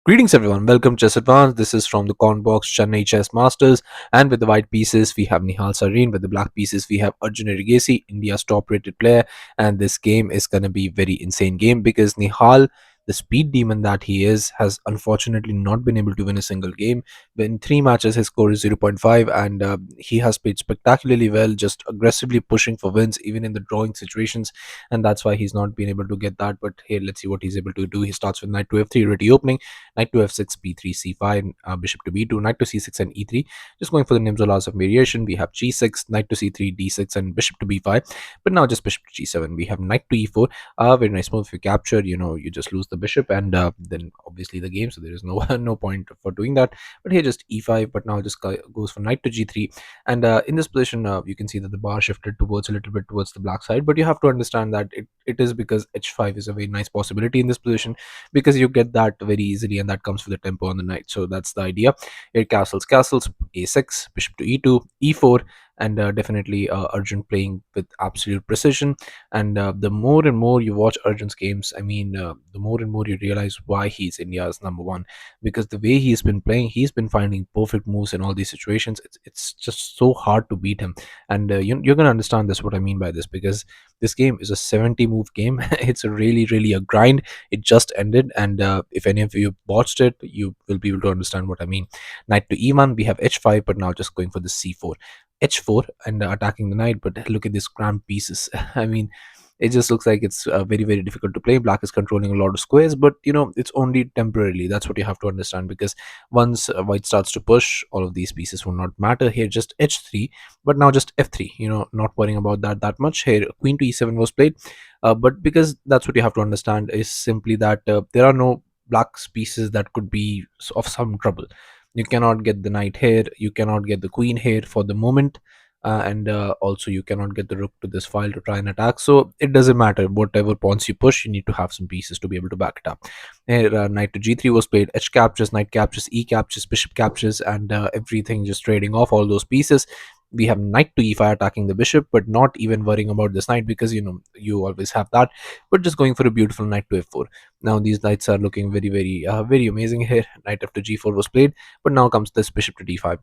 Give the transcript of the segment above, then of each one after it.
Greetings everyone, welcome to Chess Advance. This is from the QuantBox Chennai Chess Masters, and with the white pieces we have Nihal Sarin, with the black pieces we have Arjun Erigaisi, India's top rated player. And this game is gonna be very insane game because Nihal, the speed demon that he is, has unfortunately not been able to win a single game. In three matches his score is zero point 0.5, and he has played spectacularly well, just aggressively pushing for wins even in the drawing situations, and that's why he's not been able to get that. But here, let's see what he's able to do. He starts with knight to f3 ready opening, knight to f6, b3, c5, bishop to b2, knight to c6 and e3. Just going for the Nimzola's of variation, we have g6, knight to c3, d6, and bishop to b5. But now just bishop to g7. We have knight to e4. Very nice move. If you capture, you just lose the bishop, and then obviously the game. So there is no no point for doing that. But here just e5. But now just goes for knight to g3. And in this position, you can see that the bar shifted towards a little bit towards the black side. But you have to understand that it is because h5 is a very nice possibility in this position, because you get that very easily, and that comes with the tempo on the knight. So that's the idea. Here castles, a6, bishop to e2, e4, and definitely Arjun playing with absolute precision. And the more and more you watch Arjun's games, the more and more you realize why he's India's number one, because the way he's been playing, he's been finding perfect moves in all these situations. It's just so hard to beat him. And you're gonna understand this, what I mean by this, because this game is a 70 move game. It's a really a grind. It just ended, and if any of you watched it, you will be able to understand what I mean. Knight to e1, we have h5, but now just going for the c4, h4, and attacking the knight. But look at these cramped pieces. I mean, it just looks like it's very difficult to play. Black is controlling a lot of squares, but it's only temporarily. That's what you have to understand, because once white starts to push, all of these pieces will not matter. Here just h3, but now just f3, not worrying about that much. Here queen to e7 was played, but because that's what you have to understand, is simply that there are no black pieces that could be of some trouble. You cannot get the knight here, you cannot get the queen here for the moment, and also you cannot get the rook to this file to try and attack. So it doesn't matter whatever pawns you push, you need to have some pieces to be able to back it up. Here knight to g3 was played, h captures, knight captures, e captures, bishop captures, and everything just trading off all those pieces. We have knight to e5 attacking the bishop, but not even worrying about this knight, because you always have that, but just going for a beautiful knight to f4. Now these knights are looking very amazing here. Knight after g4 was played, but now comes this bishop to d5.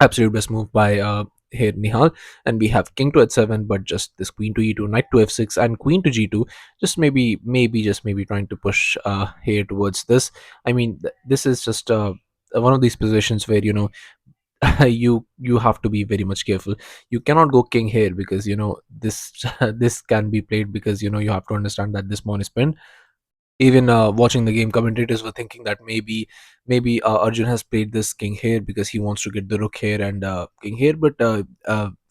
Absolute best move by here Nihal. And we have king to h7, but just this queen to e2, knight to f6, and queen to g2. Just maybe trying to push here towards this. This is just one of these positions where you have to be very much careful. You cannot go king here, because this this can be played, because you have to understand that this pawn is pinned. Even watching the game, commentators were thinking that maybe Arjun has played this king here because he wants to get the rook here and king here. But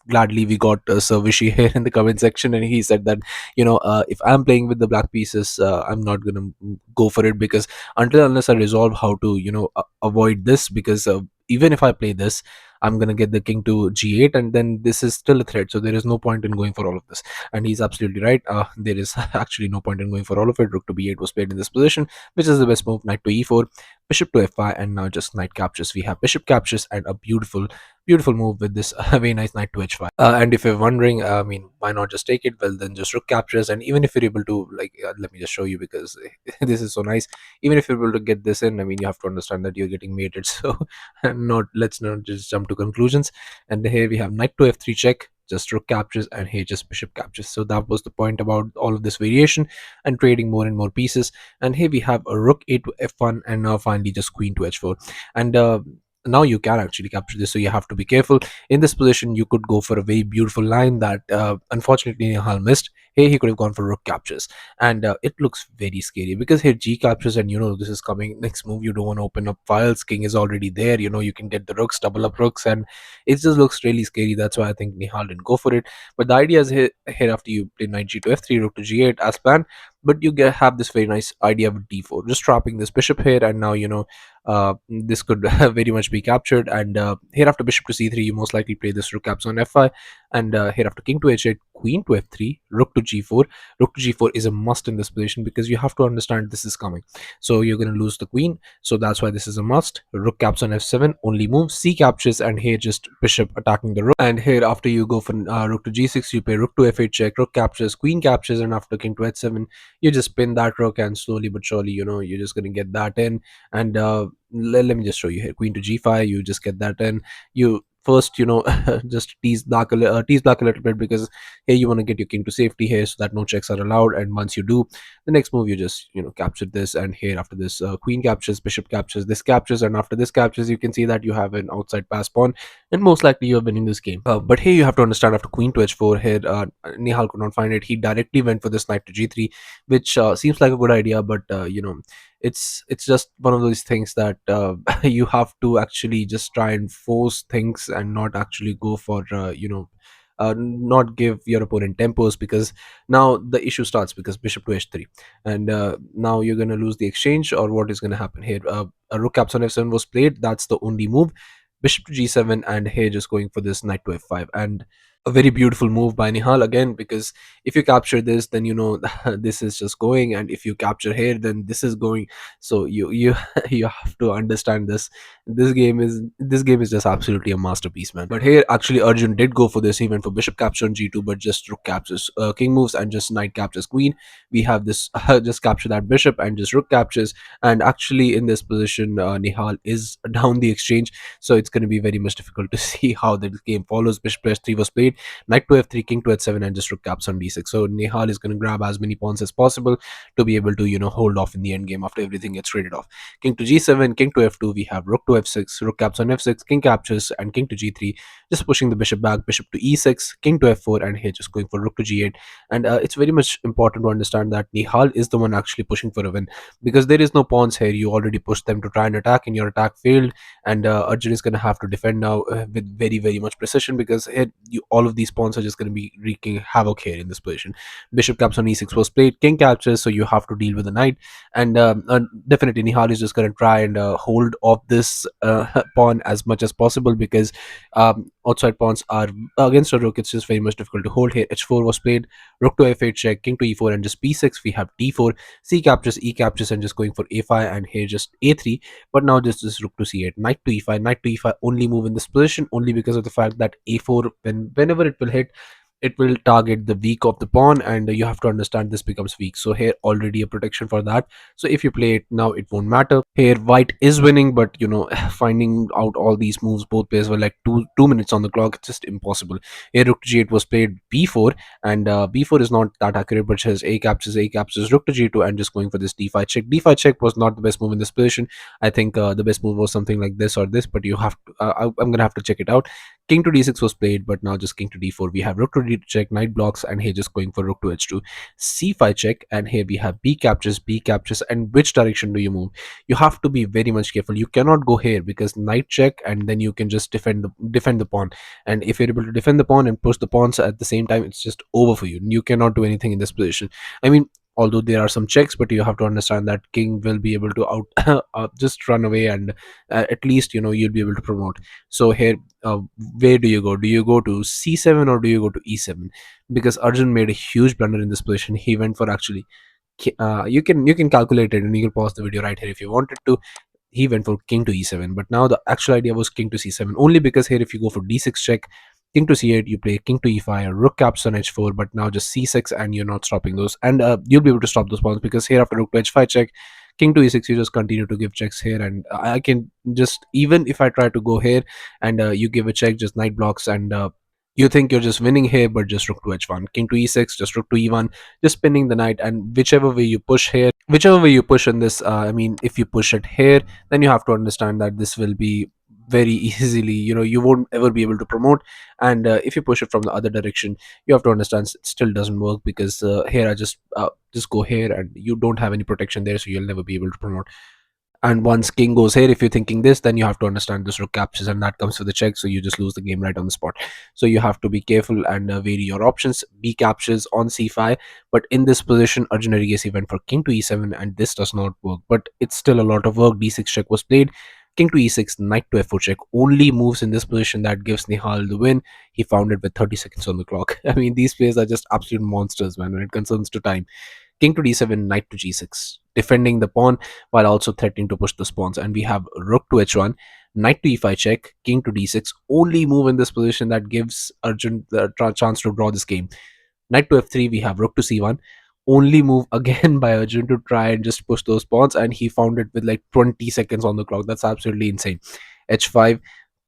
gladly we got Servishi here in the comment section, and he said that if I'm playing with the black pieces, I'm not gonna go for it, because until unless I resolve how to avoid this, because even if I play this, I'm gonna get the king to g8, and then this is still a threat. So there is no point in going for all of this. And he's absolutely right. There is actually no point in going for all of it. Rook to b8 was played in this position, which is the best move. Knight to e4, bishop to f5, and now just knight captures. We have bishop captures, and a beautiful move with this very nice knight to h5. And if you're wondering, why not just take it? Well, then just rook captures, and even if you're able to, let me just show you, because this is so nice. Even if you're able to get this in, you have to understand that you're getting mated. So not let's not just jump to conclusions. And here we have knight to f3 check, just rook captures, and here just bishop captures. So that was the point about all of this variation and trading more and more pieces. And here we have a rook a to f1, and now finally just queen to h4. And now you can actually capture this, so you have to be careful. In this position you could go for a very beautiful line that unfortunately Nihal missed. Here he could have gone for rook captures, and it looks very scary, because here g captures, and this is coming next move. You don't want to open up files, king is already there. You can get the rooks, double up rooks, and it just looks really scary. That's why I think Nihal didn't go for it. But the idea is here after you play knight g to f3, rook to g8 as planned, but you have this very nice idea with d4, just trapping this bishop here. And now this could very much be captured. And here after bishop to c3, you most likely play this rook caps on f5, And here after king to h8, queen to f3, rook to g4. Rook to g4 is a must in this position because you have to understand this is coming. So you're going to lose the queen, so that's why this is a must. Rook caps on f7, only move. C captures, and here just bishop attacking the rook. And here after you go for rook to g6, you play rook to f8 check, rook captures, queen captures, and after king to h7, you just pin that rook, and slowly but surely, you're just going to get that in. And let me just show you here. Queen to g5, you just get that in. You first, just tease black a little bit, because here you want to get your king to safety here, so that no checks are allowed. And once you do, the next move, you just capture this. And here after this, queen captures, bishop captures, this captures, and after this captures, you can see that you have an outside pass pawn, and most likely you're winning this game. But here you have to understand, after queen to h4, here Nihal could not find it. He directly went for this knight to g3, which seems like a good idea, but it's just one of those things that you have to actually just try and force things and not actually go for not give your opponent tempos, because now the issue starts, because bishop to h3, and now you're going to lose the exchange. Or what is going to happen here? A rook caps on f7 was played. That's the only move. Bishop to g7, and here just going for this knight to f5. And a very beautiful move by Nihal again, because if you capture this, then this is just going, and if you capture here, then this is going. So you you have to understand this. This game is just absolutely a masterpiece, man. But here actually Arjun did go for this. He went for bishop capture on g2, but just rook captures, king moves, and just knight captures queen. We have this just capture that bishop, and just rook captures. And actually in this position, Nihal is down the exchange, so it's going to be very much difficult to see how the game follows. Bishop to h3 was played, knight to f3, king to h7, and just rook caps on d6. So Nihal is going to grab as many pawns as possible to be able to hold off in the end game after everything gets traded off. King to g7, king to f2, we have rook to f6, rook caps on f6, king captures, and king to g3, just pushing the bishop back. Bishop to e6, king to f4, and here just going for rook to g8. And it's very much important to understand that Nihal is the one actually pushing for a win, because there is no pawns here. You already pushed them to try and attack, and your attack failed. And Arjun is going to have to defend now with very, very much precision, because all of these pawns are just going to be wreaking havoc here in this position. Bishop caps on e6 was played, king captures, so you have to deal with the knight. And definitely Nihal is just going to try and hold off this pawn as much as possible, because outside pawns are against a rook. It's just very much difficult to hold here. h4 was played, rook to f8 check, king to e4, and just b6. We have d4, c captures, e captures, and just going for a5, and here just a3. But now this rook to c8, knight to e5. Knight to e5 only move in this position, only because of the fact that a4, whenever it will hit, it will target the weak of the pawn, and you have to understand this becomes weak. So here already a protection for that. So if you play it now, it won't matter. Here white is winning, but finding out all these moves, both players were like two minutes on the clock. It's just impossible. Here rook to g8 was played, b4, and b4 is not that accurate, but says a captures, rook to g2, and just going for this d5 check. D5 check was not the best move in this position. I think the best move was something like this or this, but you have to I'm gonna have to check it out. King to d6 was played, but now just king to d4. We have rook to d2 check, knight blocks, and here just going for rook to h2. c5 check, and here we have b captures, and which direction do you move? You have to be very much careful. You cannot go here, because knight check, and then you can just defend the pawn. And if you're able to defend the pawn and push the pawns at the same time, it's just over for you. You cannot do anything in this position. I mean, although there are some checks, but you have to understand that king will be able to just run away, and at least you'll be able to promote. So here, where do you go? Do you go to c7 or do you go to e7? Because Arjun made a huge blunder in this position. He went for actually you can calculate it, and you can pause the video right here if you wanted to. He went for king to e7, but now the actual idea was king to c7, only because here if you go for d6 check, king to c8, you play king to e5, rook caps on h4, but now just c6, and you're not stopping those. And you'll be able to stop those pawns, because here after rook to h5 check, king to e6, you just continue to give checks here. And I can just, even if I try to go here and you give a check, just knight blocks, and you think you're just winning here, but just rook to h1, king to e6, just rook to e1, just spinning the knight. And whichever way you push here, whichever way you push in this, I mean, if you push it here, then you have to understand that this will be very easily, you won't ever be able to promote. And if you push it from the other direction, you have to understand it still doesn't work, because here I just go here, and you don't have any protection there, so you'll never be able to promote. And once king goes here, if you're thinking this, then you have to understand this rook captures, and that comes with the check, so you just lose the game right on the spot. So you have to be careful and vary your options. B captures on c5, but in this position Arjun Erigaisi went for king to e7, and this does not work, but it's still a lot of work. d6 check was played, King to e6, knight to f4 check. Only moves in this position that gives Nihal the win. He found it with 30 seconds on the clock. I mean, these players are just absolute monsters, man, when it concerns to time. King to d7, knight to g6, defending the pawn while also threatening to push the pawns. And we have rook to h1, knight to e5 check, king to d6. Only move in this position that gives Arjun the chance to draw this game. Knight to f3, we have rook to c1. Only move again by Arjun to try and just push those pawns, and he found it with like 20 seconds on the clock. That's absolutely insane. H5,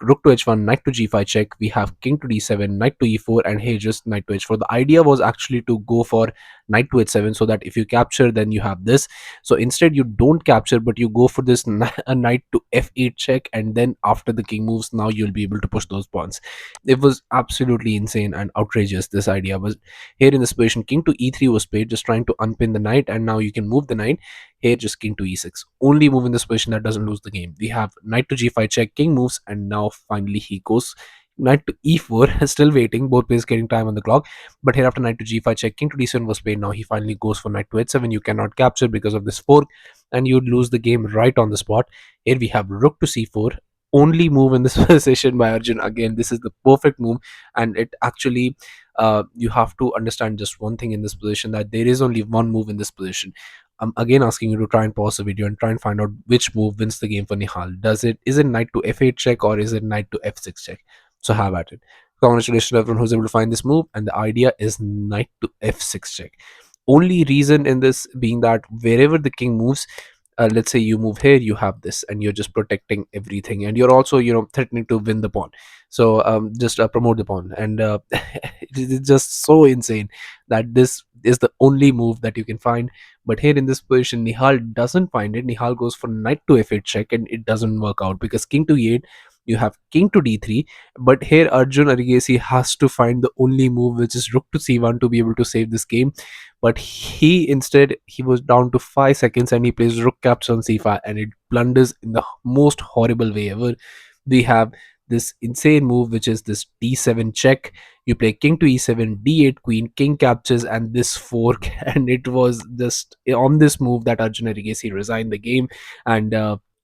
rook to h1, knight to g5 check. We have king to d7, knight to e4, and here just knight to h4. The idea was actually to go for knight to h7 so that if you capture, then you have this. So instead, you don't capture, but you go for this a knight to f8 check, and then after the king moves, now you'll be able to push those pawns. It was absolutely insane and outrageous. This idea was here in this position. King to e3 was played, just trying to unpin the knight, and now you can move the knight. Here, just king to e6. Only move in this position that doesn't lose the game. We have knight to g5 check, king moves, and now finally he goes knight to e4. Still waiting, both players getting time on the clock. But here after knight to g5 check, king to d7 was played. Now he finally goes for knight to h7. You cannot capture because of this fork, and you'd lose the game right on the spot. Here we have rook to c4. Only move in this position by Arjun. Again, this is the perfect move, and it actually you have to understand just one thing in this position, that there is only one move in this position. I'm again asking you to try and pause the video and try and find out which move wins the game for Nihal. Is it knight to f8 check, or is it knight to f6 check? So have at it. Congratulations to everyone who's able to find this move, and the idea is knight to f6 check. Only reason in this being that wherever the king moves, let's say you move here, you have this, and you're just protecting everything, and you're also threatening to win the pawn. So just promote the pawn, and it is just so insane that this is the only move that you can find. But here in this position, Nihal doesn't find it. Nihal goes for knight to f8 check, and it doesn't work out because king to e8, you have king to d3. But here Arjun Erigaisi has to find the only move, which is rook to c1, to be able to save this game. But he was down to 5 seconds, and he plays rook captures on c5, and it blunders in the most horrible way ever. We have this insane move, which is this d7 check. You play king to e7, d8 queen, king captures, and this fork. And it was just on this move that Arjun Erigaisi resigned the game. And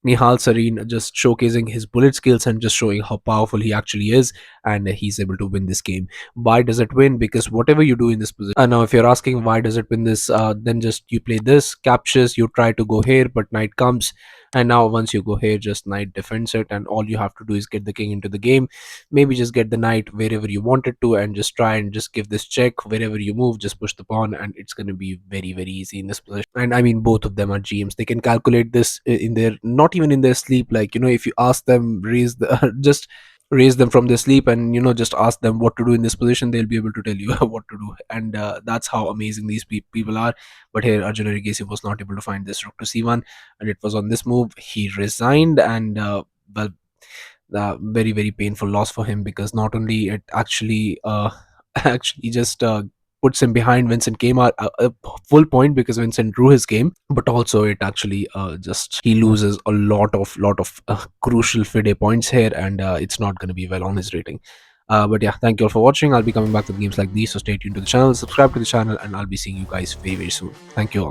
Nihal Sarin just showcasing his bullet skills and just showing how powerful he actually is, and he's able to win this game. Why does it win? Because whatever you do in this position. Now, if you're asking why does it win this, then just you play this captures. You try to go here, but knight comes, and now once you go here, just knight defends it, and all you have to do is get the king into the game. Maybe just get the knight wherever you want it to, and just try and just give this check. Wherever you move, just push the pawn, and it's going to be very very easy in this position. And I mean, both of them are GMs. They can calculate this in their, not even in their sleep. Like, if you ask them, raise the just raise them from their sleep, and just ask them what to do in this position, they'll be able to tell you what to do. And that's how amazing these people are. But here Arjun Erigaisi was not able to find this rook to c1, and it was on this move he resigned. And well, very very painful loss for him, because not only it actually actually just puts him behind. Vincent came out a full point because Vincent drew his game, but also it actually just he loses a lot of crucial FIDE points here, and it's not going to be well on his rating. But yeah, thank you all for watching. I'll be coming back with games like these, so stay tuned to the channel, subscribe to the channel, and I'll be seeing you guys very very soon. Thank you all.